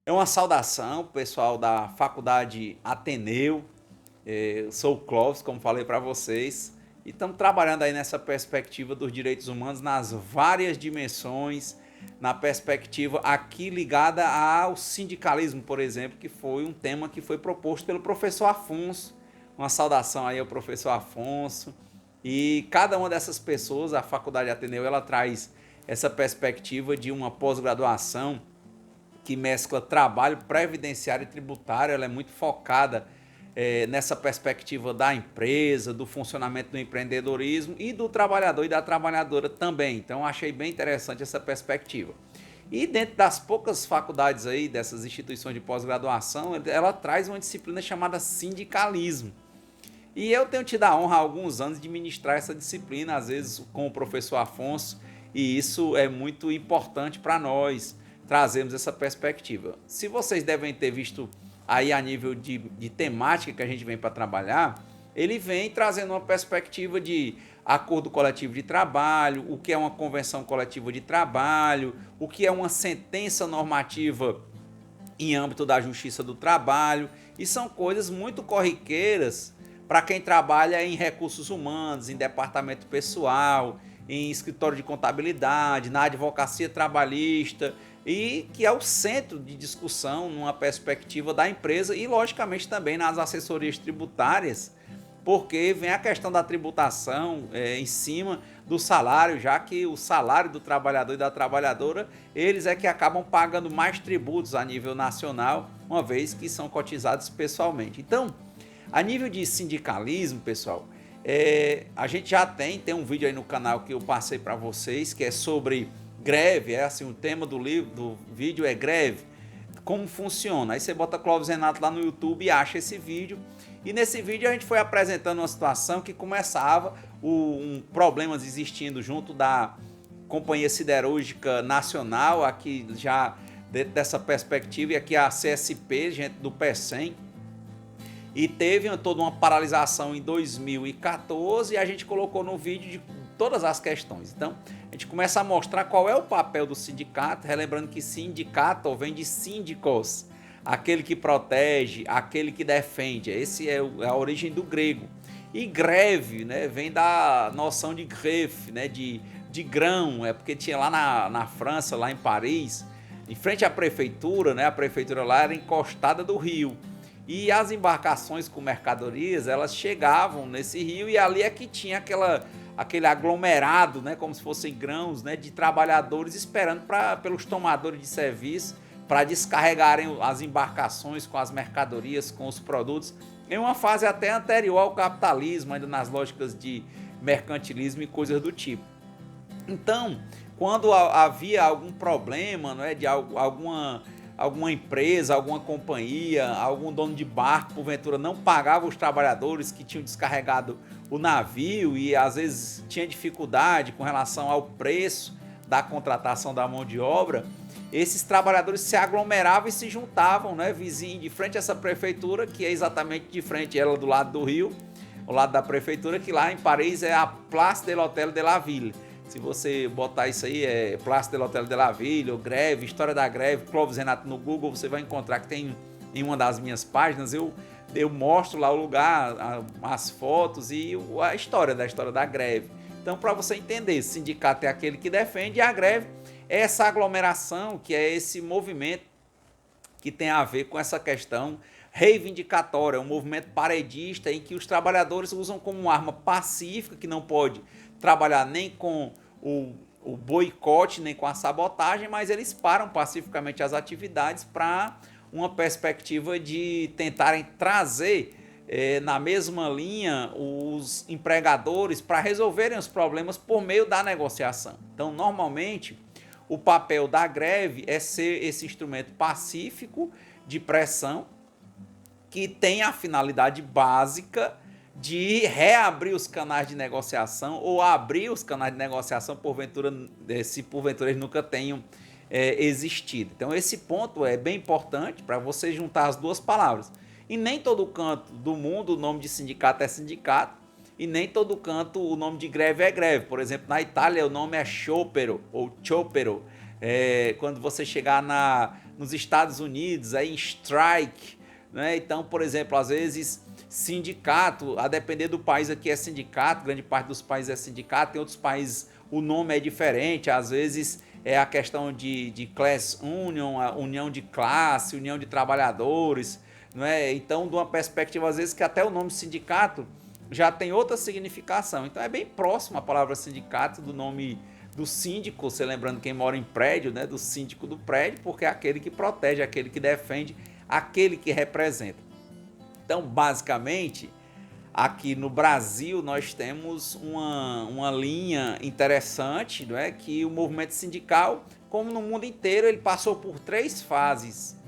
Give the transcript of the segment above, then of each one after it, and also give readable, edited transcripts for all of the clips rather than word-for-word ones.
É uma saudação, pessoal da Faculdade Ateneu. Eu sou o Clóvis, como falei para vocês, e estamos trabalhando aí nessa perspectiva dos direitos humanos nas várias dimensões, na perspectiva aqui ligada ao sindicalismo, por exemplo, que foi um tema que foi proposto pelo professor Afonso. Uma saudação aí ao professor Afonso. E cada uma dessas pessoas, a Faculdade Ateneu, ela traz essa perspectiva de uma pós-graduação que mescla trabalho previdenciário e tributário. Ela é muito focada nessa perspectiva da empresa, do funcionamento do empreendedorismo e do trabalhador e da trabalhadora também. Então achei bem interessante essa perspectiva. E dentro das poucas faculdades aí, dessas instituições de pós-graduação, ela traz uma disciplina chamada sindicalismo. E eu tenho tido a honra há alguns anos de ministrar essa disciplina, às vezes com o professor Afonso, e isso é muito importante para nós trazermos essa perspectiva. Se vocês devem ter visto aí a nível de temática que a gente vem para trabalhar, ele vem trazendo uma perspectiva de acordo coletivo de trabalho, o que é uma convenção coletiva de trabalho, o que é uma sentença normativa em âmbito da justiça do trabalho, e são coisas muito corriqueiras para quem trabalha em recursos humanos, em departamento pessoal, em escritório de contabilidade, na advocacia trabalhista, e que é o centro de discussão numa perspectiva da empresa e, logicamente, também nas assessorias tributárias, porque vem a questão da tributação em cima do salário, já que o salário do trabalhador e da trabalhadora, eles é que acabam pagando mais tributos a nível nacional, uma vez que são cotizados pessoalmente. Então, a nível de sindicalismo, pessoal, a gente já tem um vídeo aí no canal que eu passei para vocês, que é sobre greve, o tema do vídeo é greve, como funciona. Aí você bota Clóvis Renato lá no YouTube e acha esse vídeo. E nesse vídeo a gente foi apresentando uma situação que começava problemas existindo junto da Companhia Siderúrgica Nacional, aqui já dentro dessa perspectiva, e aqui a CSP, gente do PECEM, e teve toda uma paralisação em 2014 e a gente colocou no vídeo de todas as questões. Então, a gente começa a mostrar qual é o papel do sindicato, relembrando que sindicato vem de síndicos, aquele que protege, aquele que defende. Esse é a origem do grego. E greve, né, vem da noção de greffe, né, de grão, porque tinha lá na França, lá em Paris, em frente à prefeitura, né, a prefeitura lá era encostada do rio. E as embarcações com mercadorias, elas chegavam nesse rio e ali é que tinha aquele aglomerado, né, como se fossem grãos, né, de trabalhadores esperando pelos tomadores de serviço para descarregarem as embarcações com as mercadorias, com os produtos, em uma fase até anterior ao capitalismo, ainda nas lógicas de mercantilismo e coisas do tipo. Então, quando havia algum problema, não é, de alguma empresa, alguma companhia, algum dono de barco, porventura, não pagava os trabalhadores que tinham descarregado o navio e às vezes tinha dificuldade com relação ao preço da contratação da mão de obra, esses trabalhadores se aglomeravam e se juntavam, né, vizinho, de frente a essa prefeitura, que é exatamente de frente, ela do lado do rio, ao lado da prefeitura, que lá em Paris é a Place de l'Hôtel de la Ville. Se você botar isso aí, Place de l'Hôtel de la Ville, ou greve, história da greve, Clóvis Renato no Google, você vai encontrar que tem em uma das minhas páginas, eu mostro lá o lugar, as fotos e a história da greve. Então, para você entender, sindicato é aquele que defende e a greve é essa aglomeração, que é esse movimento que tem a ver com essa questão reivindicatória, um movimento paredista em que os trabalhadores usam como arma pacífica, que não pode trabalhar nem com o boicote, nem com a sabotagem, mas eles param pacificamente as atividades para uma perspectiva de tentarem trazer na mesma linha os empregadores para resolverem os problemas por meio da negociação. Então, normalmente, o papel da greve é ser esse instrumento pacífico de pressão que tem a finalidade básica de reabrir os canais de negociação ou abrir os canais de negociação porventura, se porventura eles nunca tenham existido. Então esse ponto é bem importante para você juntar as duas palavras. E nem todo canto do mundo o nome de sindicato é sindicato e nem todo canto o nome de greve é greve. Por exemplo, na Itália o nome é sciopero ou ciopero. Quando você chegar nos Estados Unidos, aí em strike, né? Então, por exemplo, às vezes sindicato, a depender do país aqui é sindicato, grande parte dos países é sindicato, em outros países o nome é diferente, às vezes é a questão de class union, a união de classe, união de trabalhadores, não é? Então, de uma perspectiva, às vezes, que até o nome sindicato já tem outra significação. Então, é bem próximo a palavra sindicato do nome do síndico, você lembrando quem mora em prédio, né? Do síndico do prédio, porque é aquele que protege, aquele que defende, aquele que representa. Então, basicamente, aqui no Brasil nós temos uma linha interessante, não é? Que o movimento sindical, como no mundo inteiro, ele passou por 3 fases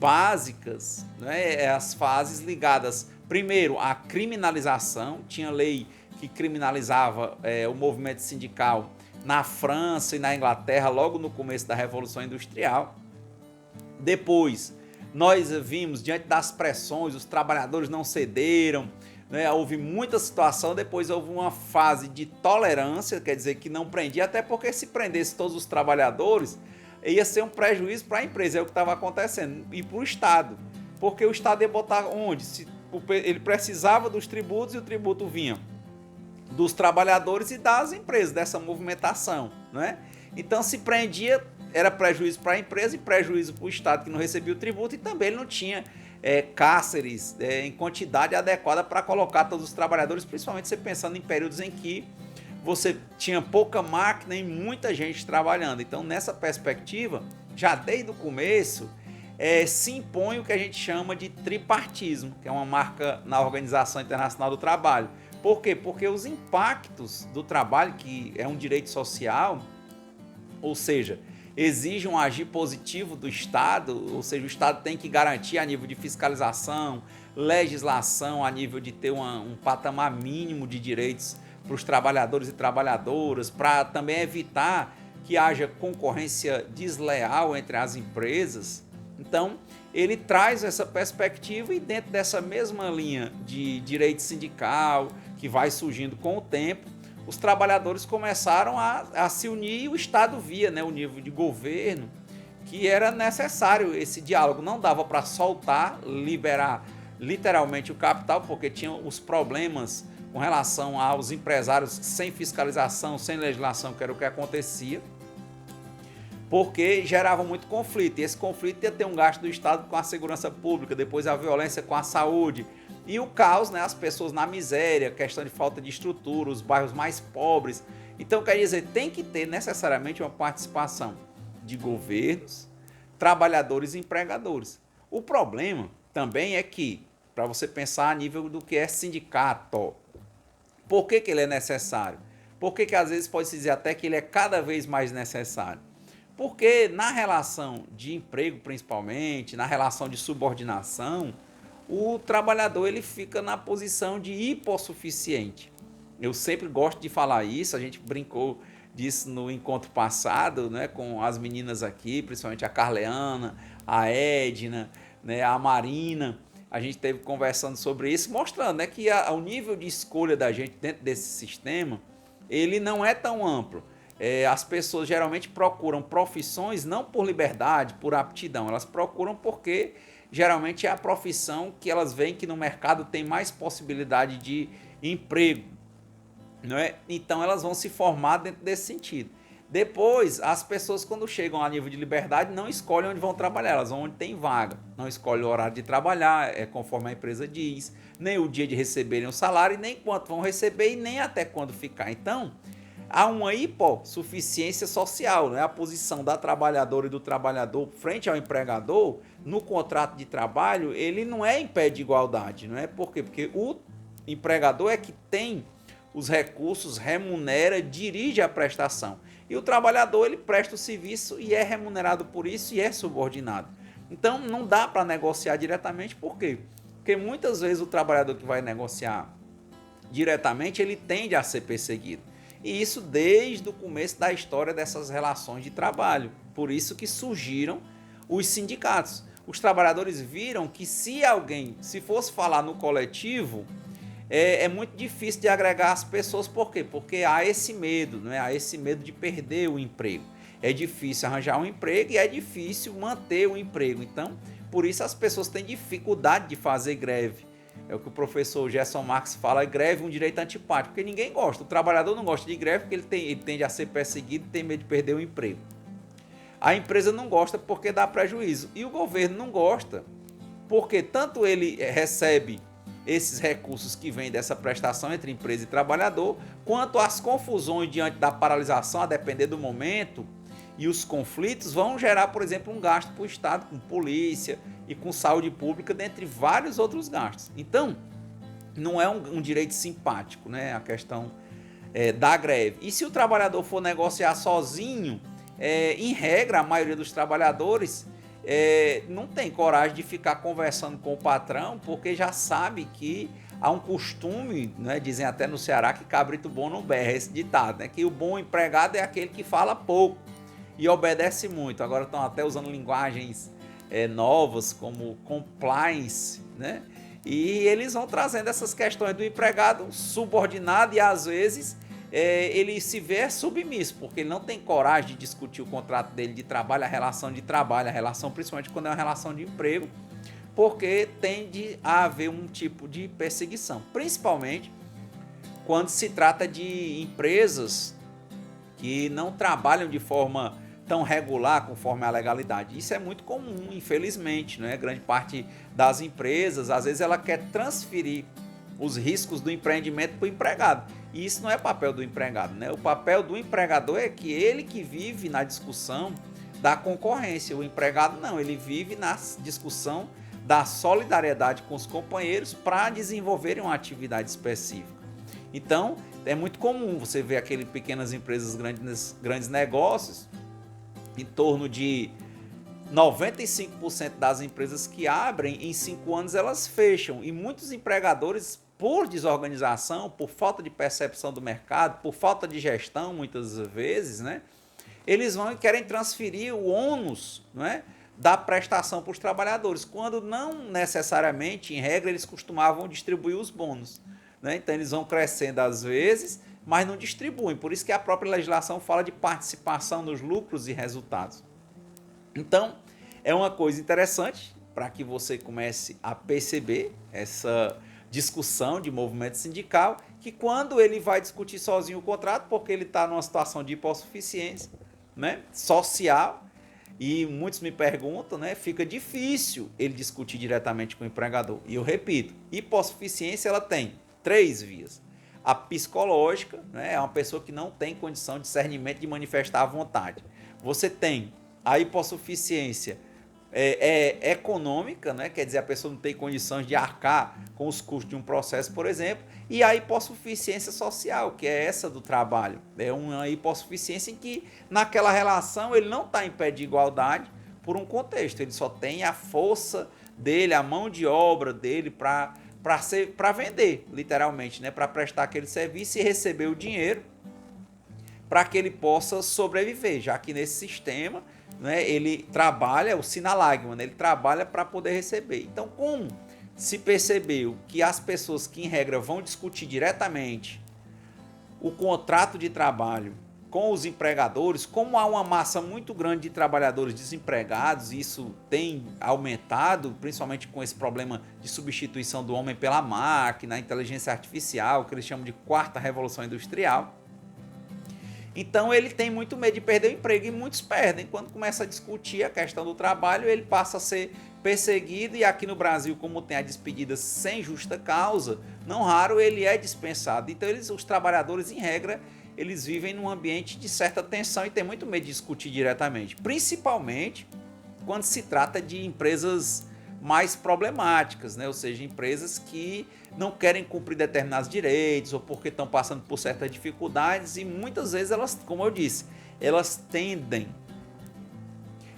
básicas, né? As fases ligadas, primeiro, à criminalização. Tinha lei que criminalizava o movimento sindical na França e na Inglaterra, logo no começo da Revolução Industrial. Depois, nós vimos, diante das pressões, os trabalhadores não cederam, né? Houve muita situação, depois houve uma fase de tolerância, quer dizer que não prendia, até porque se prendesse todos os trabalhadores, ia ser um prejuízo para a empresa, é o que estava acontecendo, e para o Estado, porque o Estado ia botar onde? Ele precisava dos tributos e o tributo vinha dos trabalhadores e das empresas, dessa movimentação, não é? Então se prendia, era prejuízo para a empresa e prejuízo para o Estado que não recebia o tributo, e também ele não tinha cárceres em quantidade adequada para colocar todos os trabalhadores, principalmente você pensando em períodos em que você tinha pouca máquina e muita gente trabalhando. Então, nessa perspectiva, já desde o começo, se impõe o que a gente chama de tripartismo, que é uma marca na Organização Internacional do Trabalho. Por quê? Porque os impactos do trabalho, que é um direito social, ou seja, exige um agir positivo do Estado, ou seja, o Estado tem que garantir a nível de fiscalização, legislação, a nível de ter um patamar mínimo de direitos para os trabalhadores e trabalhadoras, para também evitar que haja concorrência desleal entre as empresas. Então, ele traz essa perspectiva, e dentro dessa mesma linha de direito sindical, que vai surgindo com o tempo, os trabalhadores começaram a se unir, e o Estado via, né, o nível de governo, que era necessário esse diálogo. Não dava para soltar, liberar literalmente o capital, porque tinha os problemas com relação aos empresários sem fiscalização, sem legislação, que era o que acontecia, porque gerava muito conflito, e esse conflito ia ter um gasto do Estado com a segurança pública, depois a violência com a saúde, e o caos, né, as pessoas na miséria, questão de falta de estrutura, os bairros mais pobres. Então, quer dizer, tem que ter necessariamente uma participação de governos, trabalhadores e empregadores. O problema também é que, para você pensar a nível do que é sindicato, por que ele é necessário? Por que às vezes pode-se dizer até que ele é cada vez mais necessário? Porque na relação de emprego, principalmente, na relação de subordinação, o trabalhador ele fica na posição de hipossuficiente. Eu sempre gosto de falar isso, a gente brincou disso no encontro passado, né, com as meninas aqui, principalmente a Carleana, a Edna, né, a Marina. A gente esteve conversando sobre isso, mostrando, né, que o nível de escolha da gente dentro desse sistema, ele não é tão amplo. As pessoas geralmente procuram profissões não por liberdade, por aptidão, elas procuram porque geralmente é a profissão que elas veem que no mercado tem mais possibilidade de emprego, não é? Então elas vão se formar dentro desse sentido. Depois, as pessoas, quando chegam a nível de liberdade, não escolhem onde vão trabalhar, elas vão onde tem vaga, não escolhem o horário de trabalhar, conforme a empresa diz, nem o dia de receberem o salário, nem quanto vão receber e nem até quando ficar. Então, há uma hipossuficiência social, né? A posição da trabalhadora e do trabalhador frente ao empregador no contrato de trabalho, ele não é em pé de igualdade, não é? Por quê? Porque o empregador é que tem os recursos, remunera, dirige a prestação. E o trabalhador, ele presta o serviço e é remunerado por isso e é subordinado. Então, não dá para negociar diretamente, por quê? Porque muitas vezes o trabalhador que vai negociar diretamente, ele tende a ser perseguido. E isso desde o começo da história dessas relações de trabalho. Por isso que surgiram os sindicatos. Os trabalhadores viram que se fosse falar no coletivo, é muito difícil de agregar as pessoas. Por quê? Porque há esse medo, não é? Há esse medo de perder o emprego. é difícil arranjar um emprego e é difícil manter o emprego. Então, por isso as pessoas têm dificuldade de fazer greve. É o que o professor Gerson Marx fala, greve é um direito antipático, porque ninguém gosta. O trabalhador não gosta de greve porque ele tende a ser perseguido e tem medo de perder o emprego. A empresa não gosta porque dá prejuízo. E o governo não gosta porque tanto ele recebe esses recursos que vêm dessa prestação entre empresa e trabalhador, quanto as confusões diante da paralisação, a depender do momento, e os conflitos vão gerar, por exemplo, um gasto para o Estado com polícia e com saúde pública, dentre vários outros gastos. Então, não é um direito simpático, né, a questão da greve. E se o trabalhador for negociar sozinho, em regra, a maioria dos trabalhadores não tem coragem de ficar conversando com o patrão, porque já sabe que há um costume, né, dizem até no Ceará, que cabrito bom não berra, esse ditado, né, que o bom empregado é aquele que fala pouco e obedece muito. Agora estão até usando linguagens novas como compliance, né? E eles vão trazendo essas questões do empregado subordinado e às vezes ele se vê submisso, porque ele não tem coragem de discutir o contrato dele de trabalho, a relação de trabalho, a relação principalmente quando é uma relação de emprego, porque tende a haver um tipo de perseguição, principalmente quando se trata de empresas que não trabalham de forma tão regular conforme a legalidade. Isso é muito comum, infelizmente, né? Grande parte das empresas, às vezes ela quer transferir os riscos do empreendimento para o empregado. E isso não é papel do empregado, né? O papel do empregador é que ele que vive na discussão da concorrência. O empregado não, ele vive na discussão da solidariedade com os companheiros para desenvolverem uma atividade específica. Então, é muito comum você ver aquelas pequenas empresas, grandes negócios, em torno de 95% das empresas que abrem, em 5 anos elas fecham. E muitos empregadores, por desorganização, por falta de percepção do mercado, por falta de gestão, muitas vezes, né, eles vão e querem transferir o ônus, né, da prestação para os trabalhadores, quando não necessariamente, em regra, eles costumavam distribuir os bônus, né? Então eles vão crescendo às vezes, mas não distribuem. Por isso que a própria legislação fala de participação nos lucros e resultados. Então, é uma coisa interessante para que você comece a perceber essa discussão de movimento sindical, que quando ele vai discutir sozinho o contrato, porque ele está numa situação de hipossuficiência, né, social, e muitos me perguntam, né, fica difícil ele discutir diretamente com o empregador. E eu repito, hipossuficiência ela tem 3 vias. A psicológica, né, é uma pessoa que não tem condição de discernimento de manifestar a vontade. Você tem a hipossuficiência econômica, né, quer dizer, a pessoa não tem condições de arcar com os custos de um processo, por exemplo, e a hipossuficiência social, que é essa do trabalho. É uma hipossuficiência em que, naquela relação, ele não está em pé de igualdade por um contexto, ele só tem a força dele, a mão de obra dele para vender, literalmente, né, para prestar aquele serviço e receber o dinheiro para que ele possa sobreviver, já que nesse sistema, né, ele trabalha, o sinalagma, né, ele trabalha para poder receber. Então, como se percebeu que as pessoas que, em regra, vão discutir diretamente o contrato de trabalho com os empregadores, como há uma massa muito grande de trabalhadores desempregados, isso tem aumentado, principalmente com esse problema de substituição do homem pela máquina, a inteligência artificial, que eles chamam de 4ª revolução industrial. Então ele tem muito medo de perder o emprego e muitos perdem. Quando começa a discutir a questão do trabalho, ele passa a ser perseguido e aqui no Brasil, como tem a despedida sem justa causa, não raro ele é dispensado. Então os trabalhadores, em regra, eles vivem num ambiente de certa tensão e tem muito medo de discutir diretamente, principalmente quando se trata de empresas mais problemáticas, né? Ou seja, empresas que não querem cumprir determinados direitos ou porque estão passando por certas dificuldades e muitas vezes elas, como eu disse, elas tendem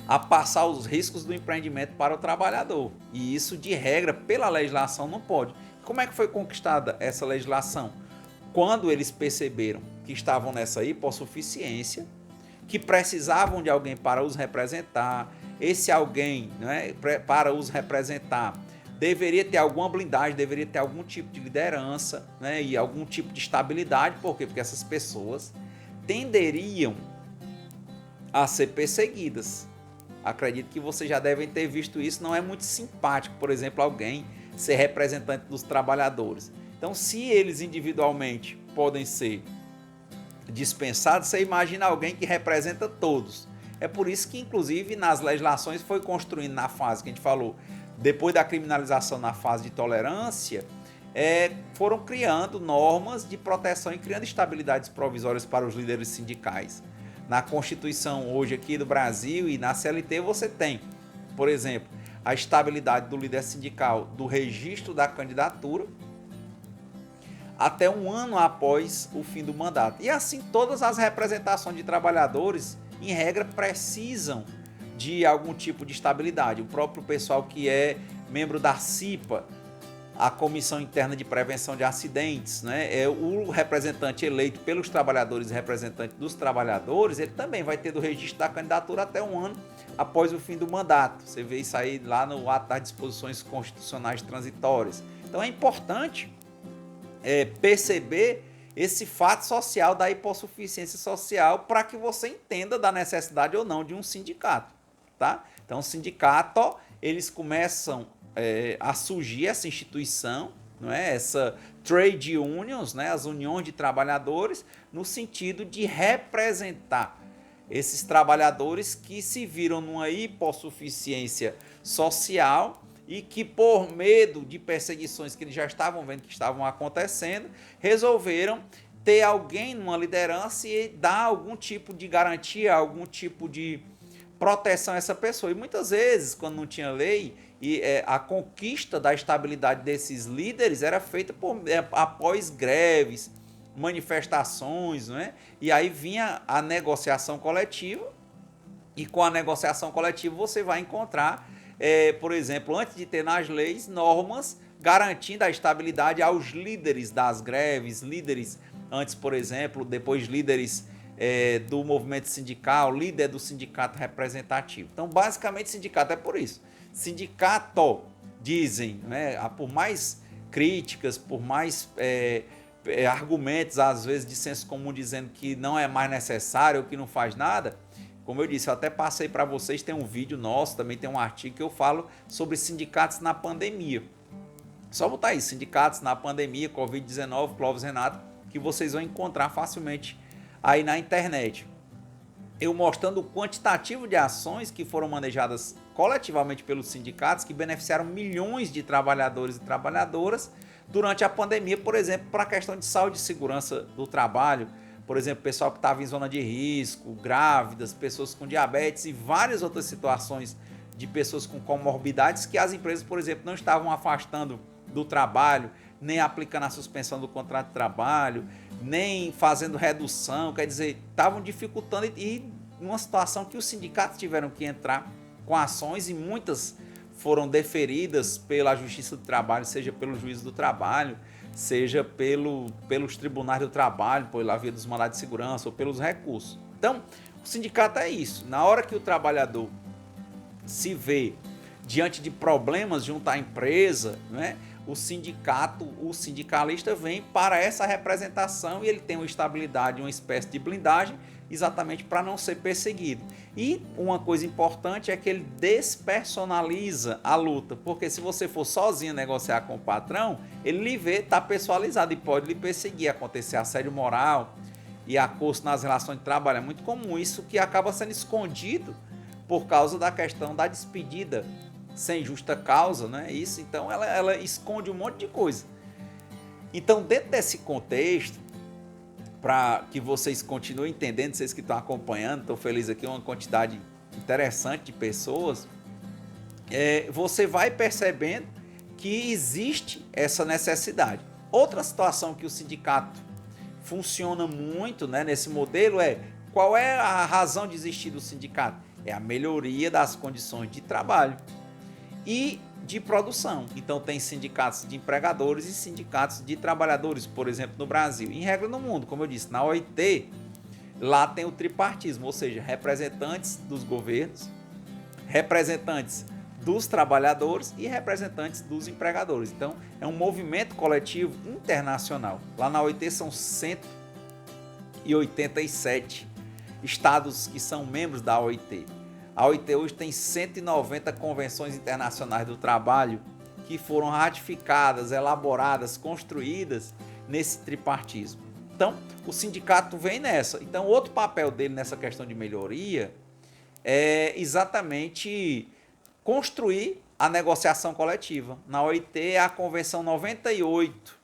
a passar os riscos do empreendimento para o trabalhador e isso, de regra, pela legislação não pode. Como é que foi conquistada essa legislação? Quando eles perceberam que estavam nessa hipossuficiência, que precisavam de alguém para os representar, esse alguém, né, para os representar deveria ter alguma blindagem, deveria ter algum tipo de liderança, né, e algum tipo de estabilidade. Por quê? Porque essas pessoas tenderiam a ser perseguidas. Acredito que vocês já devem ter visto isso. Não é muito simpático, por exemplo, alguém ser representante dos trabalhadores. Então, se eles individualmente podem ser dispensados, você imagina alguém que representa todos. É por isso que, inclusive, nas legislações foi construindo na fase que a gente falou, depois da criminalização na fase de tolerância, foram criando normas de proteção e criando estabilidades provisórias para os líderes sindicais. Na Constituição hoje aqui do Brasil e na CLT você tem, por exemplo, a estabilidade do líder sindical do registro da candidatura até um ano após o fim do mandato. E assim todas as representações de trabalhadores, em regra, precisam de algum tipo de estabilidade. O próprio pessoal que é membro da CIPA, a Comissão Interna de Prevenção de Acidentes, né? O representante eleito pelos trabalhadores e representante dos trabalhadores, ele também vai ter do registro da candidatura até um ano após o fim do mandato. Você vê isso aí lá no ato das disposições constitucionais transitórias. Então é importante perceber esse fato social da hipossuficiência social para que você entenda da necessidade ou não de um sindicato, tá? Então o sindicato, eles começam a surgir essa instituição, não é? Essa trade unions, né? As uniões de trabalhadores, no sentido de representar esses trabalhadores que se viram numa hipossuficiência social e que, por medo de perseguições que eles já estavam vendo que estavam acontecendo, resolveram ter alguém numa liderança e dar algum tipo de garantia, algum tipo de proteção a essa pessoa. E muitas vezes, quando não tinha lei, a conquista da estabilidade desses líderes era feita após greves, manifestações, não é? E aí vinha a negociação coletiva, e com a negociação coletiva você vai encontrar, por exemplo, antes de ter nas leis, normas garantindo a estabilidade aos líderes das greves, líderes antes, por exemplo, depois líderes do movimento sindical, líder do sindicato representativo. Então, basicamente, sindicato é por isso. Sindicato, dizem, né, por mais críticas, por mais argumentos, às vezes, de senso comum, dizendo que não é mais necessário, que não faz nada. Como eu disse, eu até passei para vocês, tem um vídeo nosso, também tem um artigo que eu falo sobre sindicatos na pandemia. Só botar aí, sindicatos na pandemia, Covid-19, Clóvis Renato, que vocês vão encontrar facilmente aí na internet. Eu mostrando o quantitativo de ações que foram manejadas coletivamente pelos sindicatos, que beneficiaram milhões de trabalhadores e trabalhadoras durante a pandemia, por exemplo, para a questão de saúde e segurança do trabalho, por exemplo, pessoal que estava em zona de risco, grávidas, pessoas com diabetes e várias outras situações de pessoas com comorbidades que as empresas, por exemplo, não estavam afastando do trabalho, nem aplicando a suspensão do contrato de trabalho, nem fazendo redução, quer dizer, estavam dificultando e numa situação que os sindicatos tiveram que entrar com ações e muitas foram deferidas pela Justiça do Trabalho, seja pelo Juízo do Trabalho, seja pelos tribunais do trabalho, pela via dos mandados de segurança ou pelos recursos. Então, o sindicato é isso. Na hora que o trabalhador se vê diante de problemas junto à empresa, né, o sindicalista vem para essa representação e ele tem uma estabilidade, uma espécie de blindagem, exatamente para não ser perseguido. E uma coisa importante é que ele despersonaliza a luta, porque se você for sozinho negociar com o patrão, ele lhe vê, está personalizado e pode lhe perseguir, acontecer assédio moral e acoso nas relações de trabalho. É muito comum isso, que acaba sendo escondido por causa da questão da despedida sem justa causa, né? Isso, então ela esconde um monte de coisa. Então, dentro desse contexto, para que vocês continuem entendendo, vocês que estão acompanhando, estou feliz aqui, uma quantidade interessante de pessoas, você vai percebendo que existe essa necessidade. Outra situação que o sindicato funciona muito, né, nesse modelo qual é a razão de existir do sindicato? É a melhoria das condições de trabalho e de produção. Então tem sindicatos de empregadores e sindicatos de trabalhadores, por exemplo, no Brasil. Em regra no mundo, como eu disse, na OIT, lá tem o tripartismo, ou seja, representantes dos governos, representantes dos trabalhadores e representantes dos empregadores. Então é um movimento coletivo internacional. Lá na OIT são 187 estados que são membros da OIT. A OIT hoje tem 190 convenções internacionais do trabalho que foram ratificadas, elaboradas, construídas nesse tripartismo. Então, o sindicato vem nessa. Então, outro papel dele nessa questão de melhoria é exatamente construir a negociação coletiva. Na OIT é a Convenção 98,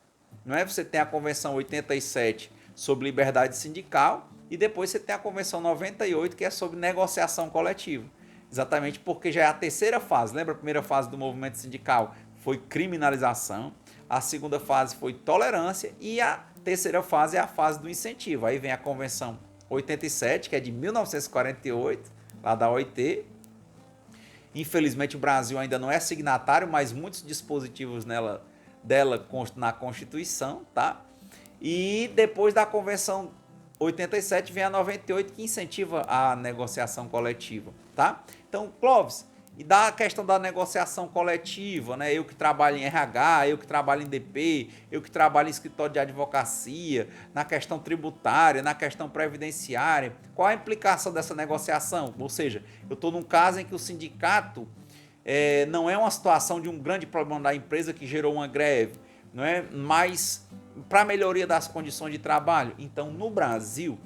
não é? Você tem a Convenção 87 sobre liberdade sindical e depois você tem a Convenção 98 que é sobre negociação coletiva. Exatamente porque já é a terceira fase. Lembra a primeira fase do movimento sindical? Foi criminalização. A segunda fase foi tolerância e a terceira fase é a fase do incentivo. Aí vem a Convenção 87, que é de 1948, lá da OIT. Infelizmente o Brasil ainda não é signatário, mas muitos dispositivos dela na Constituição, tá? E depois da Convenção 87 vem a 98 que incentiva a negociação coletiva, tá? Então, Clóvis, e da questão da negociação coletiva, né? Eu que trabalho em RH, eu que trabalho em DP, eu que trabalho em escritório de advocacia, na questão tributária, na questão previdenciária, qual a implicação dessa negociação? Ou seja, eu estou num caso em que o sindicato não é uma situação de um grande problema da empresa que gerou uma greve, não é? Mas para a melhoria das condições de trabalho. Então, no Brasil,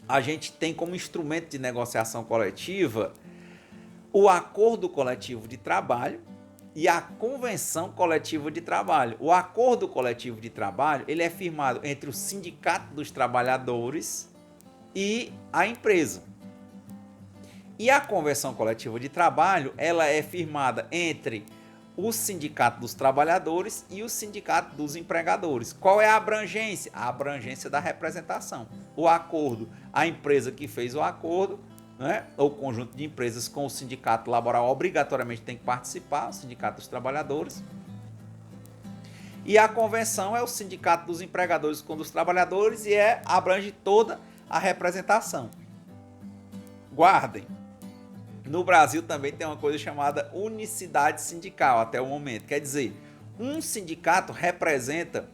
a gente tem como instrumento de negociação coletiva o acordo coletivo de trabalho e a convenção coletiva de trabalho. O acordo coletivo de trabalho ele é firmado entre o sindicato dos trabalhadores e a empresa. E a convenção coletiva de trabalho ela é firmada entre o sindicato dos trabalhadores e o sindicato dos empregadores. Qual é a abrangência? A abrangência da representação. O acordo, a empresa que fez o acordo, né, ou conjunto de empresas com o sindicato laboral obrigatoriamente tem que participar, o sindicato dos trabalhadores. E a convenção é o sindicato dos empregadores com dos trabalhadores e abrange toda a representação. Guardem, no Brasil também tem uma coisa chamada unicidade sindical até o momento. Quer dizer, um sindicato representa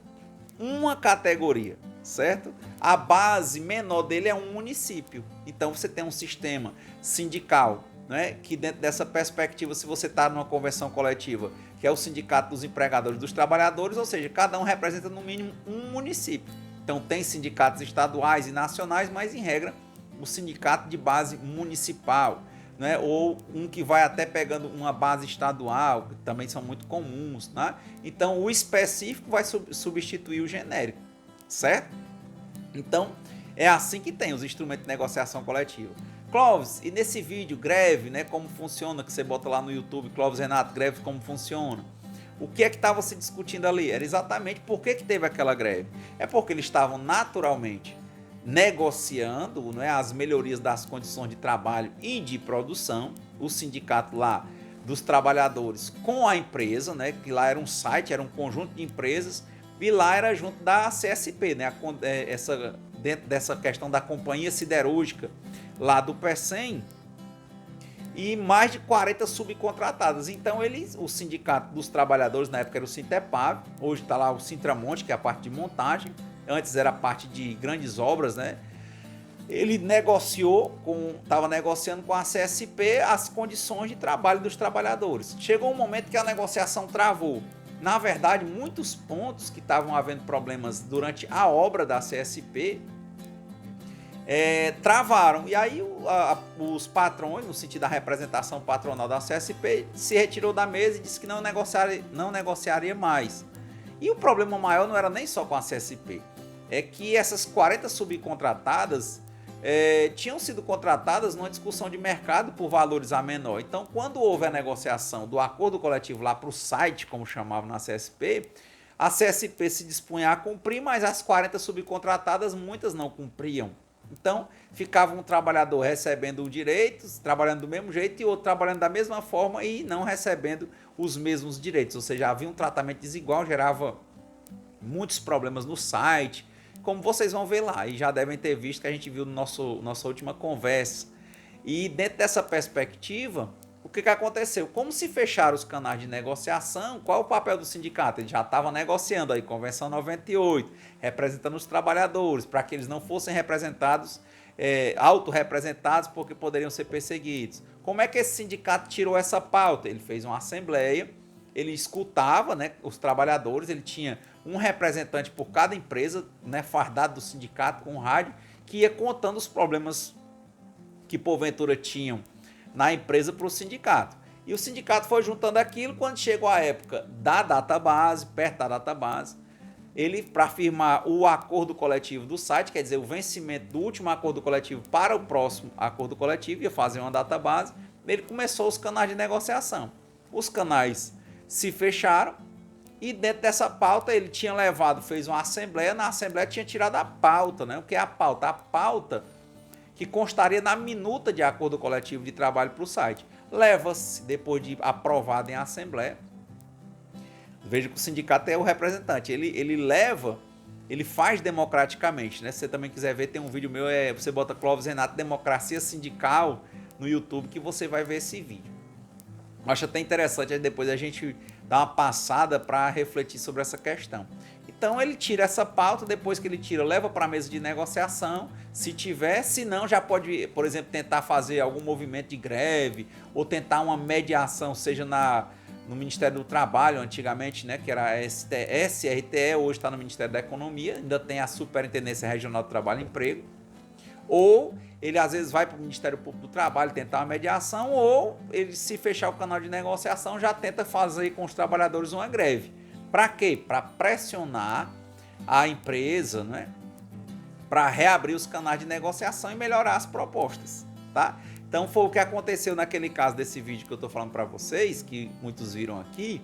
uma categoria, certo? A base menor dele é um município. Então você tem um sistema sindical, né? Que dentro dessa perspectiva, se você está numa convenção coletiva, que é o sindicato dos empregadores e dos trabalhadores, ou seja, cada um representa no mínimo um município. Então tem sindicatos estaduais e nacionais, mas em regra o sindicato de base municipal, né? Ou um que vai até pegando uma base estadual, que também são muito comuns, né? Então o específico vai substituir o genérico, certo? Então é assim que tem os instrumentos de negociação coletiva. Clóvis, e nesse vídeo, greve, né? Como funciona, que você bota lá no YouTube, Clóvis Renato, greve, como funciona? O que é que estava se discutindo ali? Era exatamente por que teve aquela greve. É porque eles estavam naturalmente negociando, né, as melhorias das condições de trabalho e de produção, o sindicato lá dos trabalhadores com a empresa, né, que lá era um site, era um conjunto de empresas, e lá era junto da CSP, né, dentro dessa questão da companhia siderúrgica lá do PECEM, e mais de 40 subcontratadas. Então o sindicato dos trabalhadores, na época era o Sintepab, hoje está lá o Sintramonte, que é a parte de montagem, antes era a parte de grandes obras, né? Ele estava negociando com a CSP as condições de trabalho dos trabalhadores. Chegou um momento que a negociação travou. Na verdade, muitos pontos que estavam havendo problemas durante a obra da CSP travaram. E aí os patrões, no sentido da representação patronal da CSP, se retirou da mesa e disse que não negociaria mais. E o problema maior não era nem só com a CSP. É que essas 40 subcontratadas tinham sido contratadas numa discussão de mercado por valores a menor. Então, quando houve a negociação do acordo coletivo lá para o site, como chamavam na CSP, a CSP se dispunha a cumprir, mas as 40 subcontratadas, muitas não cumpriam. Então, ficava um trabalhador recebendo direitos, trabalhando do mesmo jeito, e outro trabalhando da mesma forma e não recebendo os mesmos direitos. Ou seja, havia um tratamento desigual, gerava muitos problemas no site, como vocês vão ver lá, e já devem ter visto que a gente viu no nossa última conversa. E dentro dessa perspectiva, o que aconteceu? Como se fecharam os canais de negociação, qual é o papel do sindicato? Ele já estava negociando aí, Convenção 98, representando os trabalhadores, para que eles não fossem representados autorrepresentados porque poderiam ser perseguidos. Como é que esse sindicato tirou essa pauta? Ele fez uma assembleia, ele escutava, né, os trabalhadores, ele tinha um representante por cada empresa, né, fardado do sindicato com um rádio, que ia contando os problemas que porventura tinham na empresa para o sindicato. E o sindicato foi juntando aquilo. Quando chegou a época da database, perto da database, ele, para firmar o acordo coletivo do site, quer dizer, o vencimento do último acordo coletivo para o próximo acordo coletivo, ia fazer uma database, ele começou os canais de negociação. Os canais se fecharam e dentro dessa pauta ele tinha levado, fez uma assembleia, na assembleia tinha tirado a pauta, né? O que é a pauta? A pauta que constaria na minuta de acordo coletivo de trabalho para o site. Leva-se, depois de aprovado em assembleia, veja que o sindicato é o representante, ele leva, ele faz democraticamente, né? Se você também quiser ver, tem um vídeo meu, você bota Clóvis Renato Democracia Sindical no YouTube, que você vai ver esse vídeo. Acho até interessante, aí depois a gente dá uma passada para refletir sobre essa questão. Então ele tira essa pauta, depois que ele tira, leva para a mesa de negociação, se tiver, se não, já pode, por exemplo, tentar fazer algum movimento de greve, ou tentar uma mediação, seja no Ministério do Trabalho, antigamente, né, que era a SRTE, hoje está no Ministério da Economia, ainda tem a Superintendência Regional do Trabalho e Emprego, ou ele às vezes vai para o Ministério Público do Trabalho tentar uma mediação, ou ele, se fechar o canal de negociação, já tenta fazer com os trabalhadores uma greve. Para quê? Para pressionar a empresa, né, para reabrir os canais de negociação e melhorar as propostas, tá? Então foi o que aconteceu naquele caso desse vídeo que eu estou falando para vocês, que muitos viram aqui.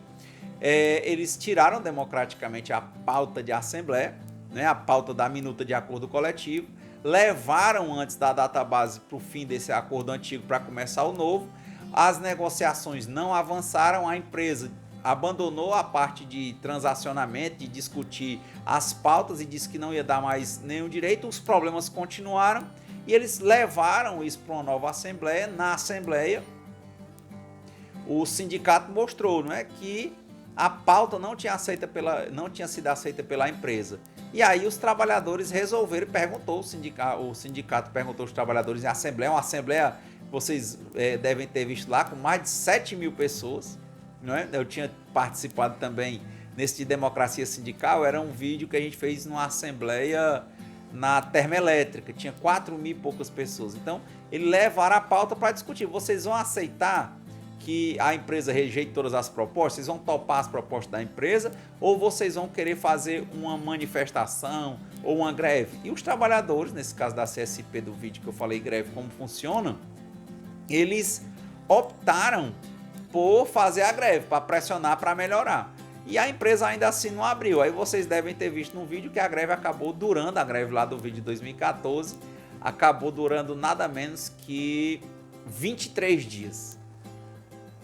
Eles tiraram democraticamente a pauta de assembleia, né, a pauta da minuta de acordo coletivo, levaram antes da database para o fim desse acordo antigo para começar o novo. As negociações não avançaram, a empresa abandonou a parte de transacionamento, de discutir as pautas e disse que não ia dar mais nenhum direito. Os problemas continuaram e eles levaram isso para uma nova assembleia. Na assembleia, o sindicato mostrou, não é, que a pauta não tinha sido aceita pela empresa. E aí os trabalhadores resolveram, o sindicato perguntou aos trabalhadores em assembleia, uma assembleia, vocês devem ter visto lá, com mais de 7 mil pessoas, não é? Eu tinha participado também nesse de democracia sindical, era um vídeo que a gente fez numa assembleia na termoelétrica, tinha 4 mil e poucas pessoas. Então, eles levaram a pauta para discutir. Vocês vão aceitar que a empresa rejeite todas as propostas? Vocês vão topar as propostas da empresa? Ou vocês vão querer fazer uma manifestação ou uma greve? E os trabalhadores, nesse caso da CSP, do vídeo que eu falei, greve, como funciona, eles optaram por fazer a greve, para pressionar, para melhorar. E a empresa ainda assim não abriu. Aí vocês devem ter visto no vídeo que a greve acabou durando, a greve lá do vídeo de 2014, acabou durando nada menos que 23 dias.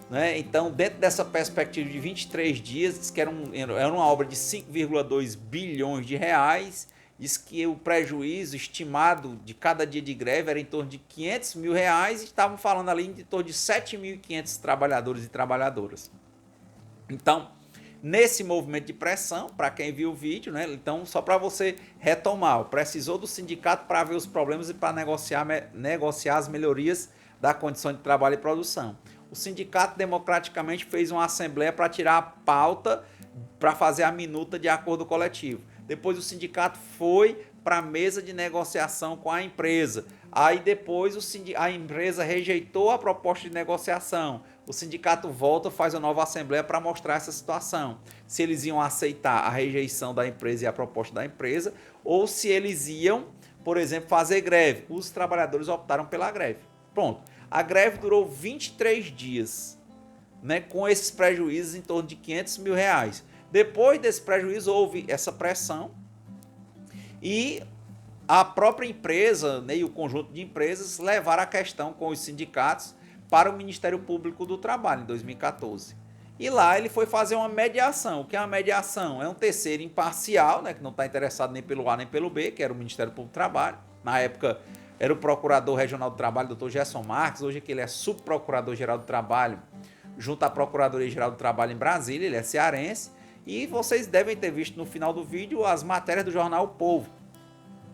Né? Então, dentro dessa perspectiva de 23 dias, diz que era uma obra de 5,2 bilhões de reais, diz que o prejuízo estimado de cada dia de greve era em torno de 500 mil reais, e estavam falando ali em torno de 7.500 trabalhadores e trabalhadoras. Então, nesse movimento de pressão, para quem viu o vídeo, né? Então, só para você retomar, precisou do sindicato para ver os problemas e para negociar as melhorias da condição de trabalho e produção. O sindicato democraticamente fez uma assembleia para tirar a pauta, para fazer a minuta de acordo coletivo. Depois o sindicato foi para a mesa de negociação com a empresa. Aí depois a empresa rejeitou a proposta de negociação. O sindicato volta, faz uma nova assembleia para mostrar essa situação. Se eles iam aceitar a rejeição da empresa e a proposta da empresa, ou se eles iam, por exemplo, fazer greve. Os trabalhadores optaram pela greve. Pronto. A greve durou 23 dias, né, com esses prejuízos em torno de 500 mil reais. Depois desse prejuízo, houve essa pressão e a própria empresa, né, e o conjunto de empresas levaram a questão com os sindicatos para o Ministério Público do Trabalho, em 2014. E lá ele foi fazer uma mediação. O que é uma mediação? É um terceiro imparcial, né, que não está interessado nem pelo A nem pelo B, que era o Ministério Público do Trabalho. Na época era o Procurador Regional do Trabalho, Dr. Gerson Marques, hoje é que ele é Subprocurador-Geral do Trabalho, junto à Procuradoria-Geral do Trabalho em Brasília, ele é cearense. E vocês devem ter visto no final do vídeo as matérias do jornal O Povo,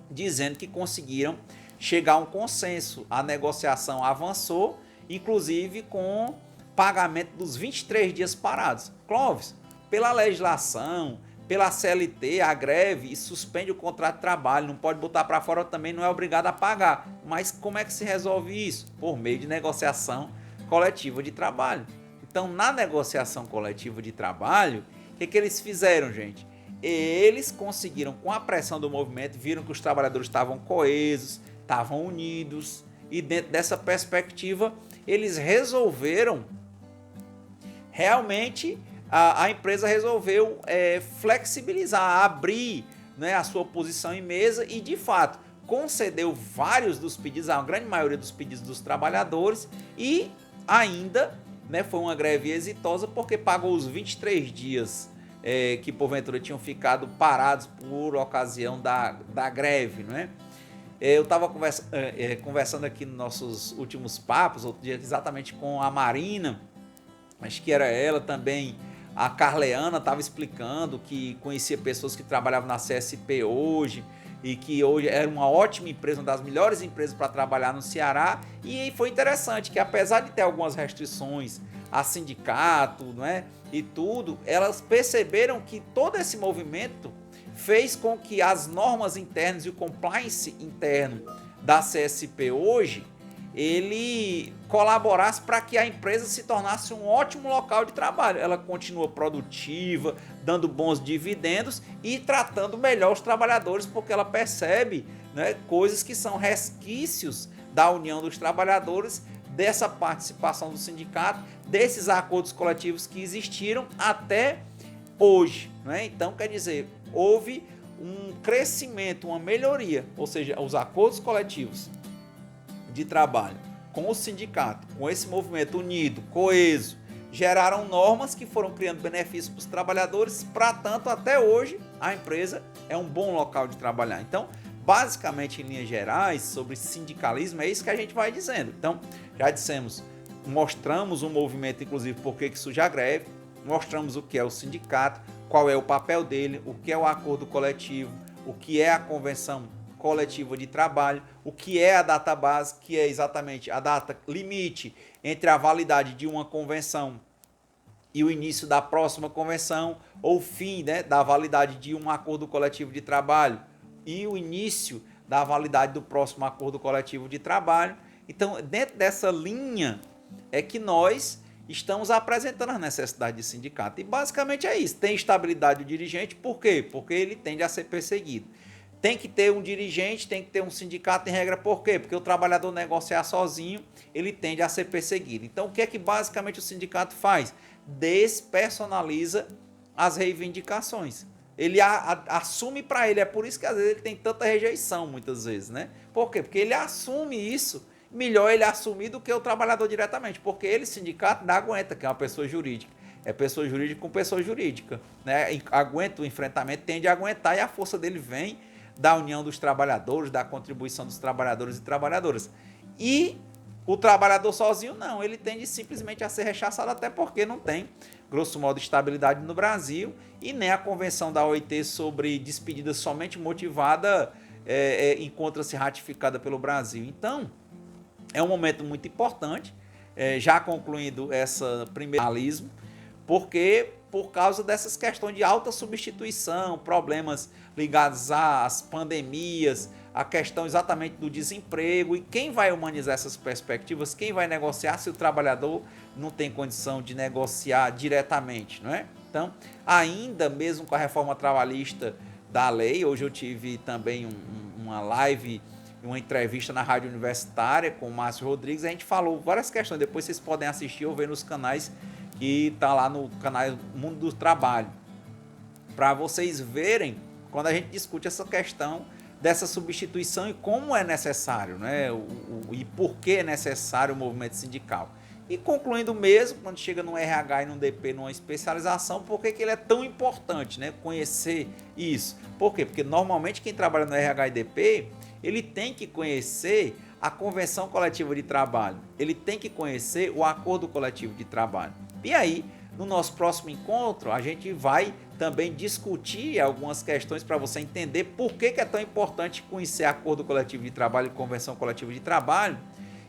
dizendo que conseguiram chegar a um consenso. A negociação avançou, inclusive com pagamento dos 23 dias parados. Clóvis, pela legislação, pela CLT, a greve suspende o contrato de trabalho, não pode botar para fora também, não é obrigado a pagar. Mas como é que se resolve isso? Por meio de negociação coletiva de trabalho. Então, na negociação coletiva de trabalho, o que eles fizeram, gente? Eles conseguiram, com a pressão do movimento, viram que os trabalhadores estavam coesos, estavam unidos, e dentro dessa perspectiva, eles resolveram, realmente, a empresa resolveu flexibilizar, abrir, né, a sua posição em mesa e, de fato, concedeu vários dos pedidos, a grande maioria dos pedidos dos trabalhadores e ainda, né, foi uma greve exitosa porque pagou os 23 dias que porventura tinham ficado parados por ocasião da greve, não é? Eu estava conversando aqui nos nossos últimos papos, outro dia exatamente com a Marina, acho que era ela também, a Carleana estava explicando que conhecia pessoas que trabalhavam na CSP hoje e que hoje era uma ótima empresa, uma das melhores empresas para trabalhar no Ceará, e foi interessante que apesar de ter algumas restrições a sindicato, não é, e tudo, elas perceberam que todo esse movimento fez com que as normas internas e o compliance interno da CSP hoje, ele colaborasse para que a empresa se tornasse um ótimo local de trabalho. Ela continua produtiva, dando bons dividendos e tratando melhor os trabalhadores, porque ela percebe, né, coisas que são resquícios da união dos trabalhadores, dessa participação do sindicato, desses acordos coletivos que existiram até hoje, né? Então, quer dizer, houve um crescimento, uma melhoria, ou seja, os acordos coletivos de trabalho com o sindicato, com esse movimento unido, coeso, geraram normas que foram criando benefícios para os trabalhadores, para tanto até hoje a empresa é um bom local de trabalhar. Então, basicamente em linhas gerais, sobre sindicalismo, é isso que a gente vai dizendo. Então, já dissemos, mostramos o movimento, inclusive, por que surge a greve, mostramos o que é o sindicato, qual é o papel dele, o que é o acordo coletivo, o que é a convenção coletiva de trabalho, o que é a data base, que é exatamente a data limite entre a validade de uma convenção e o início da próxima convenção, ou fim, né, da validade de um acordo coletivo de trabalho e o início da validade do próximo acordo coletivo de trabalho. Então, dentro dessa linha é que nós estamos apresentando as necessidades de sindicato. E basicamente é isso. Tem estabilidade do dirigente, por quê? Porque ele tende a ser perseguido. Tem que ter um dirigente, tem que ter um sindicato em regra, por quê? Porque o trabalhador negociar sozinho, ele tende a ser perseguido. Então, o que é que basicamente o sindicato faz? Despersonaliza as reivindicações. Ele assume para ele, é por isso que às vezes ele tem tanta rejeição, muitas vezes, né? Por quê? Porque ele assume isso, melhor ele assumir do que o trabalhador diretamente, porque ele, sindicato, não aguenta, que é uma pessoa jurídica. É pessoa jurídica com pessoa jurídica, né? Aguenta o enfrentamento, tende a aguentar e a força dele vem da união dos trabalhadores, da contribuição dos trabalhadores e trabalhadoras. E o trabalhador sozinho não, ele tende simplesmente a ser rechaçado, até porque não tem, grosso modo, estabilidade no Brasil, e nem a convenção da OIT sobre despedida somente motivada encontra-se ratificada pelo Brasil. Então, é um momento muito importante, já concluindo essa primeiro analismo, porque por causa dessas questões de alta substituição, problemas ligados às pandemias, a questão exatamente do desemprego, e quem vai humanizar essas perspectivas, quem vai negociar se o trabalhador não tem condição de negociar diretamente, não é? Então, ainda mesmo com a reforma trabalhista da lei, hoje eu tive também uma live, uma entrevista na Rádio Universitária com o Márcio Rodrigues, a gente falou várias questões, depois vocês podem assistir ou ver nos canais que tá lá no canal Mundo do Trabalho, para vocês verem quando a gente discute essa questão dessa substituição e como é necessário, né? E por que é necessário o movimento sindical. E concluindo mesmo, quando chega no RH e no DP, numa especialização, por que ele é tão importante, né? Conhecer isso. Por quê? Porque normalmente quem trabalha no RH e DP, ele tem que conhecer a convenção coletiva de trabalho, ele tem que conhecer o acordo coletivo de trabalho. E aí, no nosso próximo encontro, a gente vai também discutir algumas questões para você entender por que é tão importante conhecer acordo coletivo de trabalho e convenção coletiva de trabalho,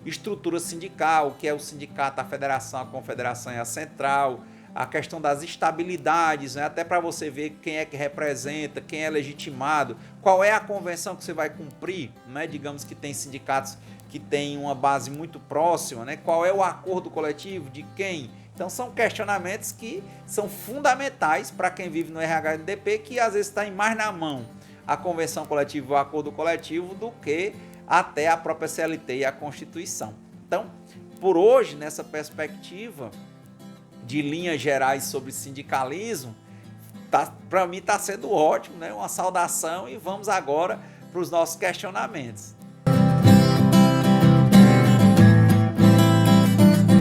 estrutura sindical, o que é o sindicato, a federação, a confederação e a central, a questão das estabilidades, né? Até para você ver quem é que representa, quem é legitimado, qual é a convenção que você vai cumprir, né? Digamos que tem sindicatos que têm uma base muito próxima, né? Qual é o acordo coletivo, de quem? Então são questionamentos que são fundamentais para quem vive no RHNDP, que às vezes está mais na mão a convenção coletiva ou o acordo coletivo do que até a própria CLT e a Constituição. Então, por hoje, nessa perspectiva de linhas gerais sobre sindicalismo, para mim está sendo ótimo, né? Uma saudação, e vamos agora para os nossos questionamentos.